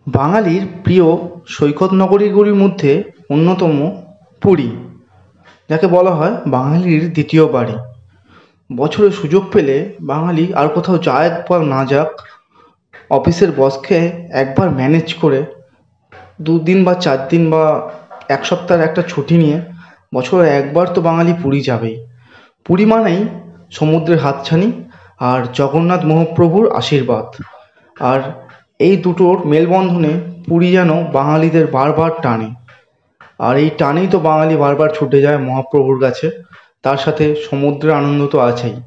বাঙালির প্রিয় সৈকত নগরীগুলির মধ্যে অন্যতম পুরী, যাকে বলা হয় বাঙালির দ্বিতীয় বাড়ি। বছরে সুযোগ পেলে বাঙালি আর কোথাও যাক বা না যাক, অফিসের বসকে একবার ম্যানেজ করে 2 দিন বা 4 দিন বা এক সপ্তাহের একটা ছুটি নিয়ে বছরে একবার তো বাঙালি পুরী যাবেই। পুরী মানেই সমুদ্রের হাতছানি আর জগন্নাথ মহাপ্রভুর আশীর্বাদ। আর এই দুটোর মেলবন্ধনে পুরী যেন বাঙালিদের বারবার টানে। আর এই টানেই তো বাঙালি বারবার ছুটে যায় মহাপ্রভুর কাছে। তার সাথে সমুদ্রের আনন্দ তো আছেই।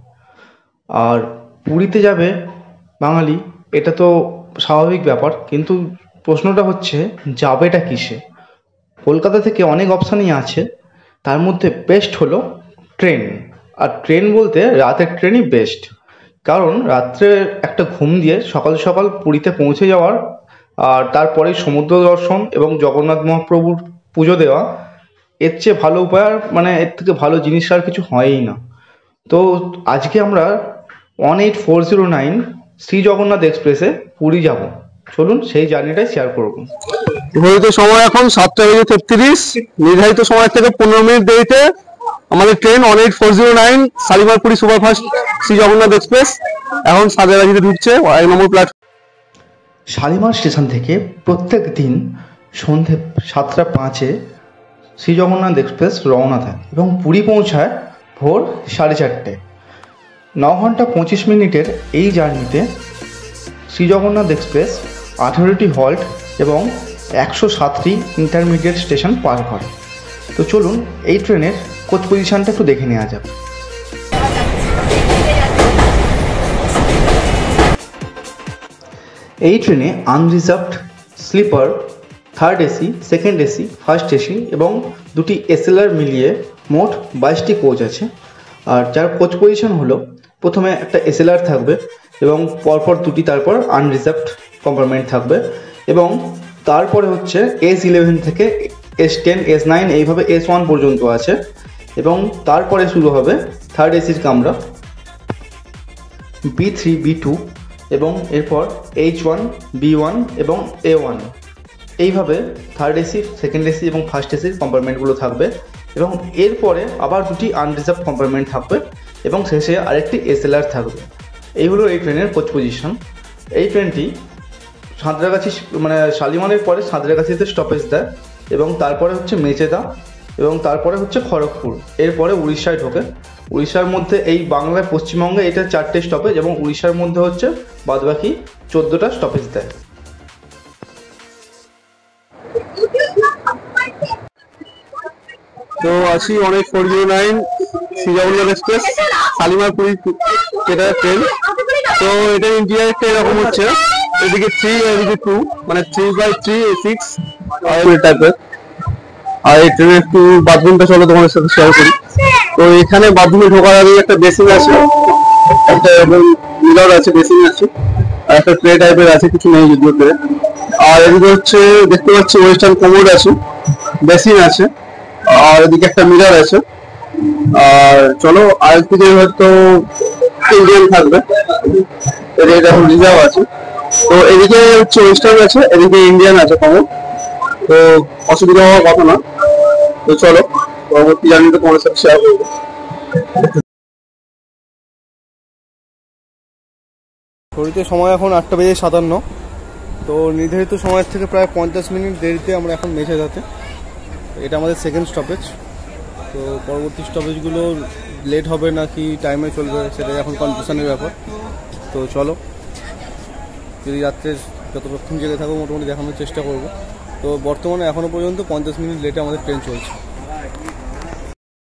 আর পুরীতে যাবে বাঙালি, এটা তো স্বাভাবিক ব্যাপার, কিন্তু প্রশ্নটা হচ্ছে যাবেটা কিসে। কলকাতা থেকে অনেক অপশানই আছে, তার মধ্যে বেস্ট হলো ট্রেন। আর ট্রেন বলতে রাতের ট্রেনই বেস্ট, কারণ রাত্রে একটা ঘুম দিয়ে সকাল সকাল পুরীতে পৌঁছে যাওয়ার, আর তারপরে সমুদ্র দর্শন এবং জগন্নাথ মহাপ্রভুর পুজো দেওয়া, এর চেয়ে ভালো উপায় আর মানে এর থেকে ভালো জিনিস আর কিছু হয়ই না। তো আজকে আমরা 18409 শ্রী জগন্নাথ এক্সপ্রেসে পুরী যাব। চলুন সেই জার্নিটাই শেয়ার করব। ঘড়িতে সময় এখন 7:33। নির্ধারিত সময় থেকে 15 মিনিট দেরিতে আমাদের train 18409 Shalimar Puri superfast Shri Jagannath express এখন সাজেরাজিতে ঢুকছে 1 নম্বর প্ল্যাটফর্ম। শালিমার স্টেশন থেকে প্রত্যেক দিন সন্ধে 7:05 শ্রী জগন্নাথ এক্সপ্রেস রওনা দেয় এবং পুরী পৌঁছায় ভোর 4:30। 9 ঘন্টা 25 মিনিটের এই জার্নিতে শ্রী জগন্নাথ এক্সপ্রেস 18টি হল্ট এবং 107টি ইন্টারমিডিয়েট স্টেশন পার করে। তো চলুন এই ট্রেনের কোচ পজিশনটা একটু দেখে নেওয়া যাক। এই ট্রেনে unreserved, sleeper, third AC, second AC, first AC এবং 2টি এসএলআর মিলিয়ে মোট 22টি কোচ আছে। আর যার কোচ পজিশন হলো, প্রথমে একটা এসএলআর থাকবে এবং পরপর 2টি তারপর আনরিজার্ভড কম্পার্টমেন্ট থাকবে, এবং তারপরে হচ্ছে S11 থেকে S10, S9 এইভাবে S1 পর্যন্ত আছে, এবং তারপরে শুরু হবে থার্ড এসির কামরা B3, B2 এবং এরপর H1, B1 এবং A1। এইভাবে থার্ড এসি, সেকেন্ড এসি এবং ফার্স্ট এসির কম্পার্টমেন্টগুলো থাকবে, এবং এরপরে আবার 2টি আনরিজার্ভ কম্পার্টমেন্ট থাকবে এবং শেষে আরেকটি এসএলআর থাকবে। এই হলো এই ট্রেনের কোচ পজিশন। এই ট্রেনটি সাঁতরাগাছি মানে শালিমারের পরে সাঁতরাগাছিতে স্টপেজ দেয়, এবং তারপরে হচ্ছে মেচেদা, এবং তারপরে হচ্ছে খড়গপুর, এরপরে উড়িষ্যায় ঢোকে। উড়িষ্যার মধ্যে এই বাংলায় পশ্চিমবঙ্গে এটা 4টে স্টপেজ, এবং উড়িষ্যার মধ্যে হচ্ছে বাদবাকি 14টা স্টপেজ দেয়। তো আসি 18409 শ্রী জগন্নাথ এক্সপ্রেস শালিমার পুরী এটা ট্রেন। তো এটা ইন্টিরিয়ারটা এরকম হচ্ছে, এদিকে 3 এদিকে 2, মানে 3/3 A6 টাইপের। আর এই ট্রেনের একটু বাথরুমটা চলো তোমাদের সাথে শেয়ার করি। তো এখানে বাথরুমে ঢোকার আগে একটা বেসিন আছে, একটা মিরর আছে, বেসিন আছে, আর একটা ট্রে টাইপের আছে, কিছু নেই যদিও ট্রে। আর এদিকে হচ্ছে দেখতে পাচ্ছি ওয়েস্টার্ন কমোড আছে, বেসিন আছে, আর এদিকে একটা মিরর আছে। আর চলো আরেকদিকে হয়তো ইন্ডিয়ান থাকবে, এটা এখন রিজার্ভ আছে। তো এদিকে হচ্ছে ওয়েস্টার্ন আছে, এদিকে ইন্ডিয়ান আছে কমন। তো অসুবিধা হওয়ার কথা না। তো চলো পরবর্তী জার্নিটা তোমার সাথে শেয়ার করবো। ঘড়িতে সময় এখন 8:57। তো নির্ধারিত সময়ের থেকে প্রায় 50 মিনিট দেরিতে আমরা এখন মেচেদাতে। এটা আমাদের সেকেন্ড স্টপেজ। তো পরবর্তী স্টপেজগুলো লেট হবে নাকি টাইমে চলবে সেটাই এখন কনফিউশনের ব্যাপার। তো চলো, যদি রাত্রে যতক্ষণ জেগে থাকবো মোটামুটি দেখানোর চেষ্টা করবো। তো বর্তমানে এখনও পর্যন্ত 50 মিনিট লেটে আমাদের ট্রেন চলছে।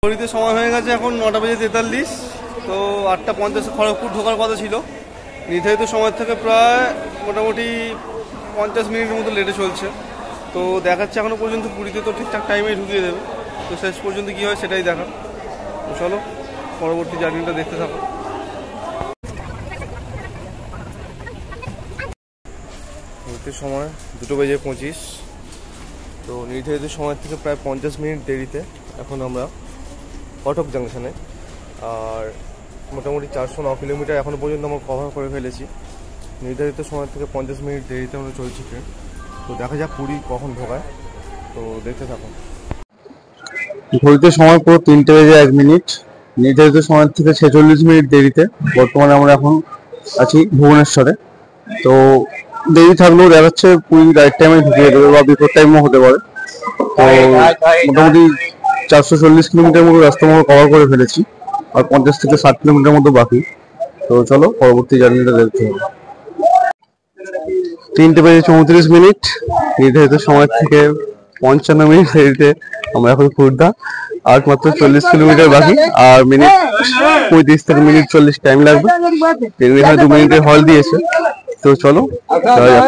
ঘড়িতে সময় হয়ে গেছে এখন 9:43। তো 8:50 খড়গপুর ঢোকার কথা ছিল। নির্ধারিত সময় থেকে প্রায় মোটামুটি 50 মিনিটের মতো লেটে চলছে। তো দেখাচ্ছে এখনও পর্যন্ত পুরীতে তো ঠিকঠাক টাইমেই ঢুকিয়ে দেবে। তো শেষ পর্যন্ত কী হয় সেটাই দেখা। তো চলো পরবর্তী জার্নিটা দেখতে থাকো। সময় 2:25। তো নির্ধারিত সময় থেকে প্রায় 50 মিনিট দেরিতে এখন আমরা কটক জাংশনে, আর মোটামুটি 409 কিলোমিটার এখনও পর্যন্ত আমরা কভার করে ফেলেছি। নির্ধারিত সময় থেকে 50 মিনিট দেরিতে আমরা চলছি ট্রেন। তো দেখা যাক পুরী কখন ঢোকায়, তো দেখতে থাকুন। ঘড়িতে সময় পুরো 3:01, নির্ধারিত সময় থেকে 46 মিনিট দেরিতে। বর্তমানে আমরা এখন আছি ভুবনেশ্বরে। তো দেরি থাকলেও দেখাচ্ছে পুরী রাইট টাইমে ঢুকিয়ে দেবে বা বিফোর টাইমও হতে পারে। তো মোটামুটি 440 কিলোমিটার মতো রাস্তা আমরা কভার করে ফেলেছি, আর 50 থেকে 60 কিলোমিটার মতো বাকি। তো চলো পরবর্তী জার্নিটা দেখতে হবে। 3:34, নির্ধারিত সময় থেকে 55 মিনিট দেরিতে আমরা এখন খুর্দা। আর মাত্র 40 কিলোমিটার বাকি, আর মিনিট 35 থেকে মিনিট 40 টাইম লাগবে। ট্রেন এখানে 2 মিনিটের হল দিয়েছে। তো চলো যাওয়া যাক।